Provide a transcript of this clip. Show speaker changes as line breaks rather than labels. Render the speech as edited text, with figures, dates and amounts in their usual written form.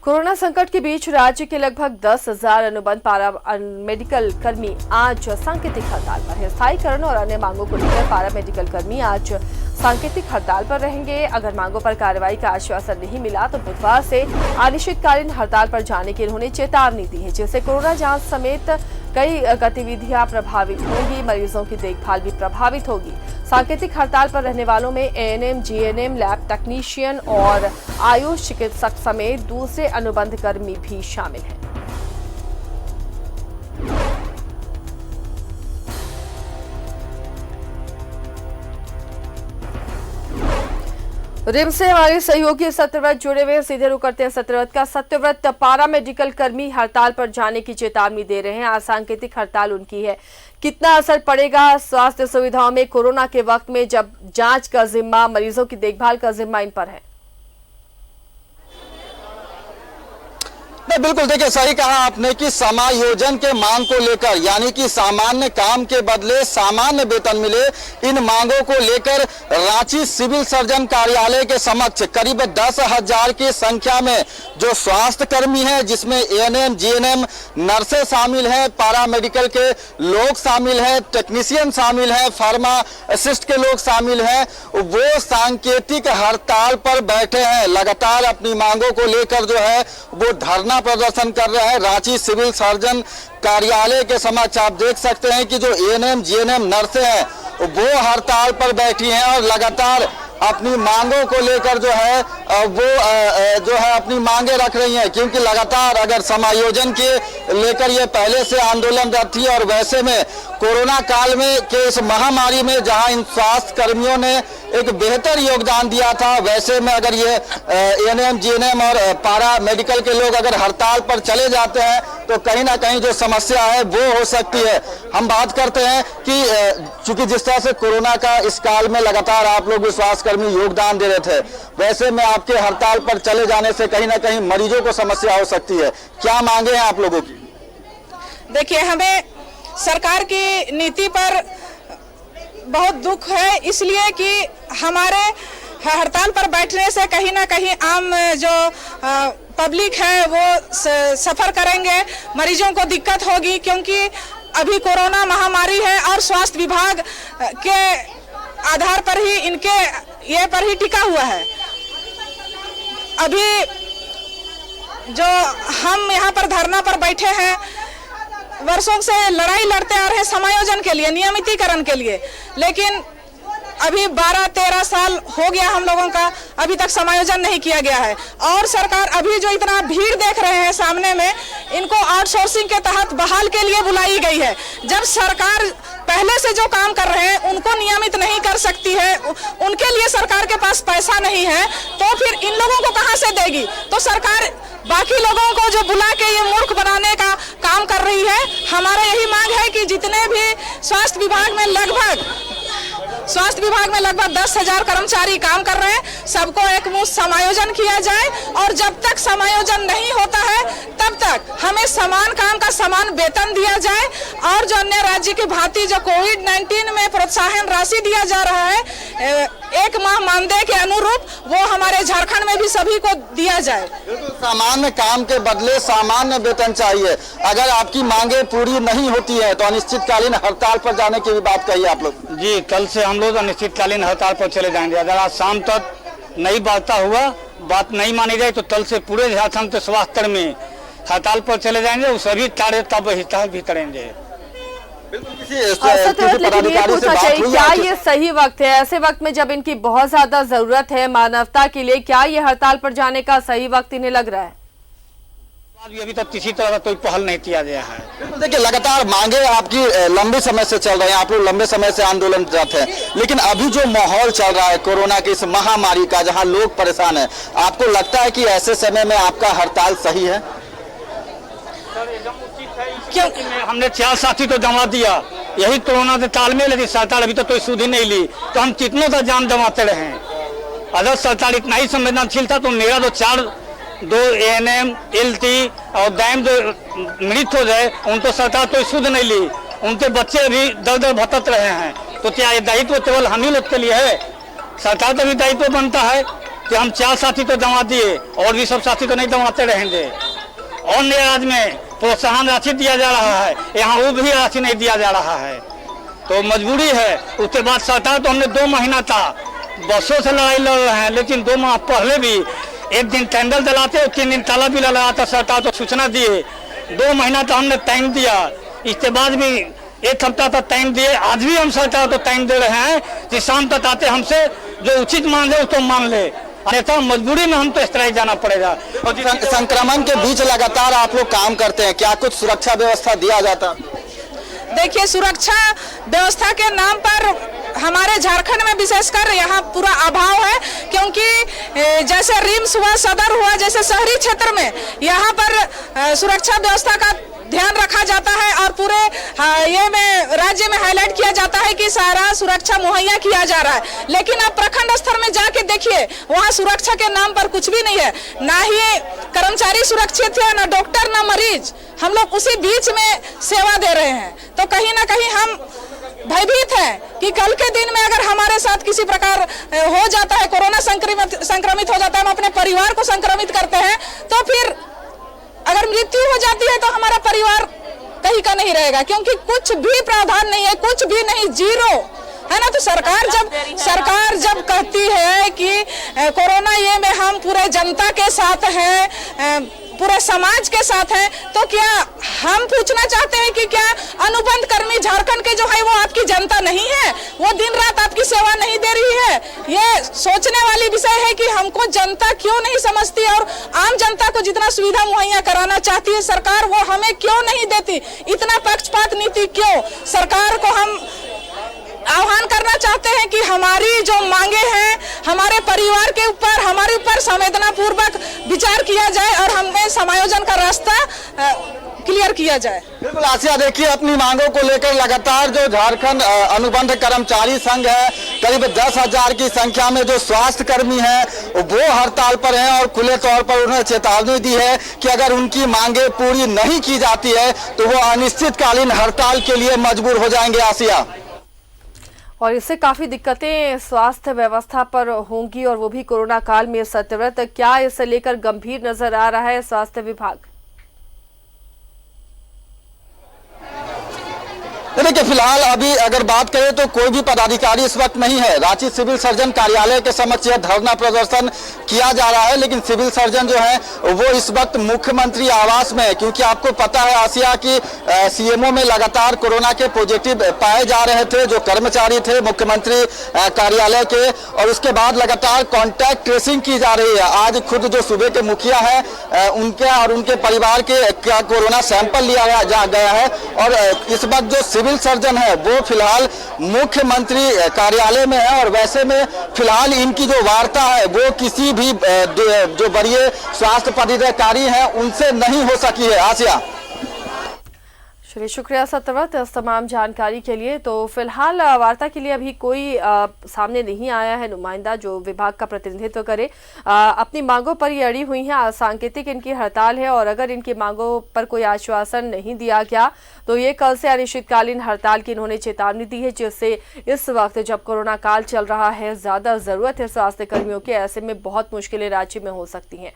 Corona संकट के बीच राज्य के लगभग 10,000 अनुबंध पारा मेडिकल कर्मी आज सांकेतिक हड़ताल पर है। स्थायीकरण और अन्य मांगों को लेकर पारा मेडिकल कर्मी आज सांकेतिक हड़ताल पर रहेंगे। अगर मांगों पर कार्रवाई का आश्वासन नहीं मिला तो बुधवार से अनिश्चितकालीन हड़ताल पर जाने की उन्होंने चेतावनी दी है, जिससे कोरोना जांच समेत कई गतिविधियां प्रभावित होंगी, मरीजों की देखभाल भी प्रभावित होगी। सांकेतिक हड़ताल पर रहने वालों में एएनएम, जीएनएम, लैब टेक्नीशियन और आयुष चिकित्सक समेत दूसरे अनुबंध कर्मी भी शामिल हैं। रिम्स से हमारे सहयोगी सत्यव्रत जुड़े हुए, सीधे रुख करते हैं सत्यव्रत का। सत्यव्रत, पारा मेडिकल कर्मी हड़ताल पर जाने की चेतावनी दे रहे हैं, आज सांकेतिक हड़ताल उनकी है, कितना असर पड़ेगा स्वास्थ्य सुविधाओं में कोरोना के वक्त में जब जांच का जिम्मा, मरीजों की देखभाल का जिम्मा इन पर है?
बिल्कुल, देखिए सही कहा आपने कि समायोजन के मांग को लेकर, यानी कि सामान्य काम के बदले सामान्य वेतन मिले, इन मांगों को लेकर रांची सिविल सर्जन कार्यालय के समक्ष करीब 10,000 की संख्या में जो स्वास्थ्य कर्मी हैं, जिसमें एएनएम, जीएनएम, नर्सें शामिल हैं, पारा मेडिकल के लोग शामिल हैं, टेक्नीशियन शामिल हैं, फार्मासिस्ट के लोग शामिल हैं, वो सांकेतिक हड़ताल पर बैठे हैं। लगातार अपनी मांगों को लेकर जो है वो धरना प्रदर्शन कर रहे हैं। रांची सिविल सर्जन कार्यालय के समक्ष आप देख सकते हैं कि जो एएनएम, जीएनएम नर्सें हैं वो हड़ताल पर बैठी हैं और लगातार अपनी मांगों को लेकर जो है वो अपनी मांगे रख रही हैं, क्योंकि लगातार अगर समायोजन के लेकर ये पहले से आंदोलनरत थी और वैसे में कोरोना काल में के इस महामारी में जहां इन स्वास्थ्य कर्मियों ने एक बेहतर योगदान दिया था, वैसे में अगर ये एएनएम, जीएनएम और पारा मेडिकल के लोग अगर हड़ताल पर चले जाते हैं तो कहीं ना कहीं जो समस्या है वो हो सकती है। हम बात करते हैं कि चूंकि जिस तरह से कोरोना का इस काल में लगातार आप लोग स्वास्थ्यकर्मी योगदान दे रहे थे, वैसे में आपके हड़ताल पर चले जाने से कहीं ना कहीं मरीजों को समस्या हो सकती है। क्या मांगे हैं आप लोगों की?
देखिए, हमें सरकार की नीति पर बहुत दुख है, इसलिए कि हमारे हड़ताल पर बैठने से कहीं ना कहीं आम जो पब्लिक है वो सफर करेंगे, मरीजों को दिक्कत होगी, क्योंकि अभी कोरोना महामारी है और स्वास्थ्य विभाग के आधार पर ही इनके ये पर ही टिका हुआ है। अभी जो हम यहाँ पर धरना पर बैठे हैं, वर्षों से लड़ाई लड़ते आ रहे हैं समायोजन के लिए, नियमितीकरण के लिए, लेकिन अभी 12-13 साल हो गया हम लोगों का, अभी तक समायोजन नहीं किया गया है। और सरकार अभी जो इतना भीड़ देख रहे हैं सामने में, इनको आउटसोर्सिंग के तहत बहाल के लिए बुलाई गई है। जब सरकार पहले से जो काम कर रहे हैं उनको नियमित नहीं कर सकती है, उनके लिए सरकार के पास पैसा नहीं है, तो फिर इन लोगों को कहां से देगी? तो सरकार बाकी लोगों को जो बुला के ये मूर्ख बनाने का काम कर रही है। हमारा यही मांग है कि जितने भी स्वास्थ्य विभाग में लगभग 10,000 कर्मचारी काम कर रहे हैं, सबको एक मुश्त समायोजन किया जाए, और जब तक समायोजन नहीं होता है तब तक हमें समान काम का समान वेतन दिया जाए, और जो अन्य राज्य की भांति जो कोविड-19 में प्रोत्साहन राशि दिया जा रहा है 1 माह मानदेय के अनुरूप, वो हमारे झारखंड में भी सभी को दिया जाए।
सामान्य काम के बदले सामान्य वेतन चाहिए। अगर आपकी मांगे पूरी नहीं होती है तो अनिश्चितकालीन हड़ताल पर जाने की भी बात कही आप लोग।
जी, कल से हम लोग अनिश्चितकालीन हड़ताल पर चले जाएंगे। अगर आज शाम तक नहीं बात नहीं मानी जाए तो कल से पूरे झारखंड के स्वास्थ्य कर्मी हड़ताल पर चले जाएंगे, वो सभी कार्य तब भी करेंगे।
क्या ये सही वक्त है, ऐसे वक्त में जब इनकी बहुत ज्यादा जरूरत है मानवता के लिए, क्या ये हड़ताल पर जाने का सही वक्त इन्हें लग रहा है?
अभी तक किसी तरह का कोई पहल नहीं किया गया है।
देखिए, लगातार मांगे आपकी लंबे समय से चल रहे हैं, आप लोग लंबे समय से आंदोलनरत हैं, लेकिन अभी जो माहौल चल रहा है कोरोना की इस महामारी का, जहां लोग परेशान हैं, आपको लगता है कि ऐसे समय में आपका हड़ताल सही है?
क्यों? हमने 4 साथी को जमा दिया, यही कोरोना से तालमेल है। सरकार अभी तक कोई सुधि नहीं ली, तो हम कितनों का जान जमाते रहे। अगर सरकार इतना ही संवेदनशील था तो मेरा तो 2 एएनएम, एलटी और डैम जो मृत हो जाए, उनको सरकार कोई सुध नहीं ली, उनके बच्चे भी दर भटक रहे हैं। तो क्या ये दायित्व केवल हम ही लोग के लिए है? सरकार का भी दायित्व बनता है। कि हम 4 साथी तो दवा दिए और भी सब साथी तो नहीं दवाते रहेंगे। और नए राज्य में प्रोत्साहन राशि दिया जा रहा है, यहाँ वो भी राशि नहीं दिया जा रहा है, तो मजबूरी है। उसके बाद सरकार तो हमने 2 महीना था बसों से लड़ाई लड़ रहे हैं, लेकिन 2 माह पहले भी एक दिन कैंडल जलाते और 3 दिन ताला भी लगाता सरकार तो सूचना दिए। 2 महीना तो हमने टाइम दिया, इसके बाद भी 1 हफ्ता तक टाइम दिए। आज भी हम सरकार को टाइम दे रहे हैं कि शाम तक आते हमसे जो उचित मान ले उसको मान ले, अन्यथा मजबूरी में हम तो स्ट्राइक जाना पड़ेगा।
और संक्रमण के बीच लगातार आप लोग काम करते हैं, क्या कुछ सुरक्षा व्यवस्था दिया जाता?
देखिए, सुरक्षा व्यवस्था के नाम पर हमारे झारखंड में विशेषकर यहाँ पूरा अभाव है, क्योंकि जैसे रिम्स हुआ, सदर हुआ, जैसे शहरी क्षेत्र में यहाँ पर सुरक्षा व्यवस्था का ध्यान रखा जाता है और पूरे ये में राज्य में हाईलाइट किया जाता है कि सारा सुरक्षा मुहैया किया जा रहा है। लेकिन आप प्रखंड स्तर में जाके देखिए, वहाँ सुरक्षा के नाम पर कुछ भी नहीं है, ना ही कर्मचारी सुरक्षित है, ना डॉक्टर, ना मरीज। हम लोग उसी बीच में सेवा दे रहे हैं, तो कहीं ना कहीं हम भयभीत हैं कि कल के दिन में अगर हमारे साथ किसी प्रकार हो जाता है, कोरोना संक्रमित हो जाता है, हम अपने परिवार को संक्रमित करते हैं, तो फिर अगर मृत्यु हो जाती है तो हमारा परिवार कहीं का नहीं रहेगा, क्योंकि कुछ भी प्रावधान नहीं है, कुछ भी नहीं, जीरो है ना। तो सरकार जब कहती है कि कोरोना ये में हम पूरे जनता के साथ हैं, पूरे समाज के साथ हैं, तो क्या हम पूछना चाहते हैं कि क्या अनुबंध कर्मी झारखंड के जो है वो आपकी जनता नहीं है? वो दिन रात आपकी सेवा नहीं दे रही है? ये सोचने वाली विषय है कि हमको जनता क्यों नहीं समझती और आम जनता को जितना सुविधा मुहैया कराना चाहती है सरकार, वो हमें क्यों नहीं देती? इतना पक्षपात नीति क्यों? सरकार को हम आह्वान करना चाहते हैं कि हमारी जो मांगे हैं, हमारे परिवार के ऊपर, हमारे ऊपर संवेदना पूर्वक विचार किया जाए और हमें समायोजन का रास्ता क्लियर किया जाए।
बिल्कुल आसिया, देखिए अपनी मांगों को लेकर लगातार जो झारखंड अनुबंध कर्मचारी संघ है, करीब 10,000 की संख्या में जो स्वास्थ्य कर्मी हैं वो हड़ताल पर हैं और खुले तौर पर उन्होंने चेतावनी दी है कि अगर उनकी मांगे पूरी नहीं की जाती है तो वो अनिश्चितकालीन हड़ताल के लिए मजबूर हो जाएंगे। आसिया,
और इससे काफी दिक्कतें स्वास्थ्य व्यवस्था पर होंगी और वो भी कोरोना काल में सत्यव्रत। क्या इसे लेकर गंभीर नजर आ रहा है स्वास्थ्य विभाग?
देखिए, फिलहाल अभी अगर बात करें तो कोई भी पदाधिकारी इस वक्त नहीं है। रांची सिविल सर्जन कार्यालय के समक्ष यह धरना प्रदर्शन किया जा रहा है, लेकिन सिविल सर्जन जो है वो इस वक्त मुख्यमंत्री आवास में है, क्योंकि आपको पता है आसिया कि सीएमओ में लगातार कोरोना के पॉजिटिव पाए जा रहे थे जो कर्मचारी थे मुख्यमंत्री कार्यालय के, और उसके बाद लगातार कॉन्टैक्ट ट्रेसिंग की जा रही है। आज खुद जो सूबे के मुखिया है उनके और उनके परिवार के कोरोना सैंपल लिया गया है, और इस वक्त जो सिविल सर्जन है वो फिलहाल मुख्यमंत्री कार्यालय में है। और वैसे में फिलहाल इनकी जो वार्ता है वो किसी भी जो वरीय स्वास्थ्य पदाधिकारी हैं उनसे नहीं हो सकी है। आसिया,
चलिए, शुक्रिया सत्यव्रत इस तमाम जानकारी के लिए। तो फिलहाल वार्ता के लिए अभी कोई सामने नहीं आया है नुमाइंदा जो विभाग का प्रतिनिधित्व करे। अपनी मांगों पर ये अड़ी हुई हैं, सांकेतिक इनकी हड़ताल है और अगर इनकी मांगों पर कोई आश्वासन नहीं दिया गया तो ये कल से अनिश्चितकालीन हड़ताल की इन्होंने चेतावनी दी है, जिससे इस वक्त जब कोरोना काल चल रहा है ज्यादा जरूरत है स्वास्थ्य कर्मियों की, ऐसे में बहुत मुश्किलें राज्य में हो सकती हैं।